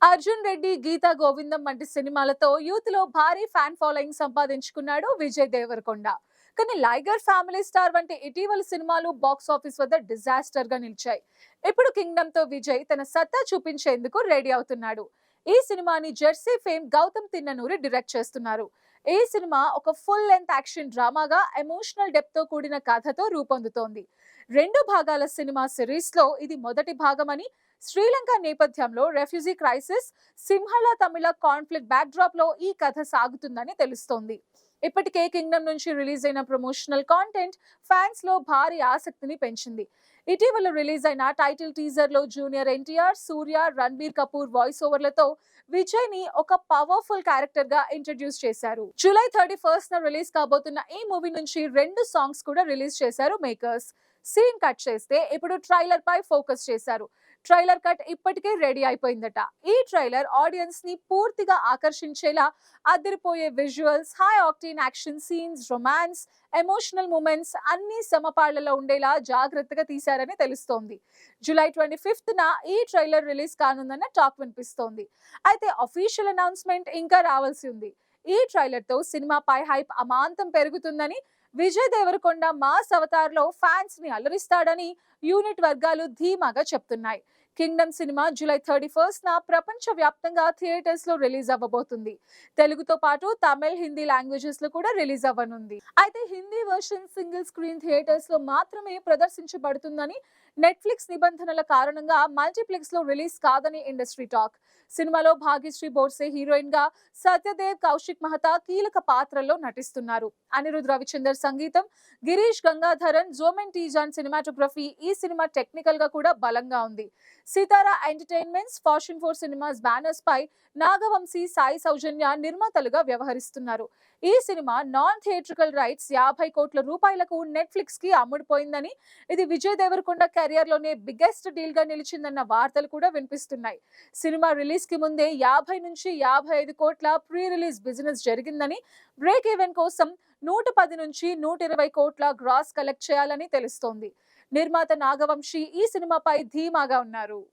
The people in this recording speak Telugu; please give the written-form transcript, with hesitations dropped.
అర్జున్ రెడ్డి, గీతా గోవిందం వంటి సినిమాలతో యూత్ లో భారీ ఫ్యాన్ ఫాలోయింగ్ సంపాదించుకున్నాడు విజయ్ దేవరకొండ. కానీ లైగర్ ఫ్యామిలీ స్టార్ వంటి ఇటీవల సినిమాలు బాక్స్ ఆఫీస్ వద్ద డిజాస్టర్ గా నిలిచాయి. ఇప్పుడు కింగ్డమ్ తో విజయ్ తన సత్తా చూపించేందుకు రెడీ అవుతున్నాడు. ఈ సినిమాని Jersey fame Gautam Tinnanuri direct చేస్తున్నారు. ఈ సినిమా ఒక ఫుల్ లెంత్ యాక్షన్ డ్రామాగా ఎమోషనల్ డెప్త్ తో కూడిన కథతో రూపొందుతోంది. రెండు భాగాల సినిమా సిరీస్ లో ఇది మొదటి భాగమని, శ్రీలంక నేపథ్యంలో రెఫ్యూజీ క్రైసిస్, సింహళ తమిళ కాన్ఫ్లిక్ట్ బ్యాక్ డ్రాప్ లో ఈ కథ సాగుతుందని తెలుస్తోంది. ఇప్పటికే కింగ్డమ్ నుంచి రిలీజ్ అయిన ప్రమోషనల్ కాంటెంట్ ఫ్యాన్స్ లో భారీ ఆసక్తిని పెంచింది. ఇటీవల రిలీజ్ అయిన టైటిల్ టీజర్ లో జూనియర్ ఎన్టీఆర్, సూర్య, రణబీర్ కపూర్ వాయిస్ ఓవర్లతో విజయ్ ని ఒక పవర్ఫుల్ క్యారెక్టర్ గా ఇంట్రడ్యూస్ చేశారు. జూలై 31 రిలీజ్ కాబోతున్న ఈ మూవీ నుంచి రెండు సాంగ్స్ కూడా రిలీజ్ చేశారు మేకర్స్. సీన్ కట్ చేస్తే ఇప్పుడు ట్రైలర్ పై ఫోకస్ చేశారు. ట్రైలర్ కట్ ఇప్పటికే రెడీ అయిపోయిందట. ఈ ట్రైలర్ ఆడియన్స్ ని పూర్తిగా ఆకర్షించేలా అదిరిపోయే visuals, high octane action scenes, romance, emotional moments అన్ని సమపాళ్లలో ఉండేలా జాగ్రత్తగా తీశారని తెలుస్తోంది. జూలై 25న ఈ ట్రైలర్ రిలీజ్ కానుందన్న టాక్ వినిపిస్తోంది. అయితే అఫీషియల్ అనౌన్స్మెంట్ ఇంకా రావాల్సి ఉంది. ఈ ట్రైలర్ తో సినిమాపై హైప్ అమాంతం పెరుగుతుందని, విజయ్ దేవరకొండ మాస్ అవతార్ లో ఫ్యాన్స్ ని అలరిస్తాడని యూనిట్ వర్గాలు ధీమాగా చెప్తున్నాయి. కింగ్డమ్ సినిమా జూలై 31న ప్రపంచ వ్యాప్తంగా థియేటర్స్ లో రిలీజ్ అవ్వబోతుంది. తెలుగుతో పాటు తమిళ్, హిందీ లాంగ్వేజెస్ లో కూడా రిలీజ్ అవ్వనుంది. అయితే Hindi version single screen theatres లో మాత్రమే ప్రదర్శించబడుతుందని, నెట్ఫ్లిక్స్ నిబంధనల కారణంగా మల్టీప్లెక్స్ లో రిలీజ్ కాదని ఇండస్ట్రీ టాక్. సినిమాలో భాగ్యశ్రీ బోర్సే హీరోయిన్ గా, సత్యదేవ్, కౌశిక్ మహతా కీలక పాత్రల్లో నటిస్తున్నారు. అనిరుద్ రవిచందర్ సంగీతం, గిరీష్ గంగాధరన్, జోమెన్ టీజాన్ సినిమాటోగ్రఫీ ఈ సినిమా టెక్నికల్ గా కూడా బలంగా ఉంది. సితారా ఎంటర్టైన్మెంట్స్, ఫార్చ్యూన్ 4 సినిమాస్ బ్యానర్స్ పై నాగవంశీ, సాయి సౌజన్య నిర్మాతలుగా వ్యవహరిస్తున్నారు. ఈ సినిమా నాన్ థియేట్రికల్ రైట్స్ 50 కోట్ల రూపాయలకు నెట్ఫ్లిక్స్ కి అమ్ముడుపోయిందని, ఇది విజయ్ దేవరకొండ కెరియర్ లోనే బిగ్గెస్ట్ డీల్ గా నిలిచిందన్న వార్తలు కూడా వినిపిస్తున్నాయి. సినిమా రిలీజ్ కి ముందే 50 నుంచి 55 కోట్ల ప్రీ రిలీజ్ బిజినెస్ జరిగిందని, బ్రేక్ ఈవెన్ కోసం 110 నుంచి 120 కోట్ల గ్రాస్ కలెక్ట్ చేయాలని తెలుస్తోంది. నిర్మాత నాగవంశీ ఈ సినిమాపై ధీమాగా ఉన్నారు.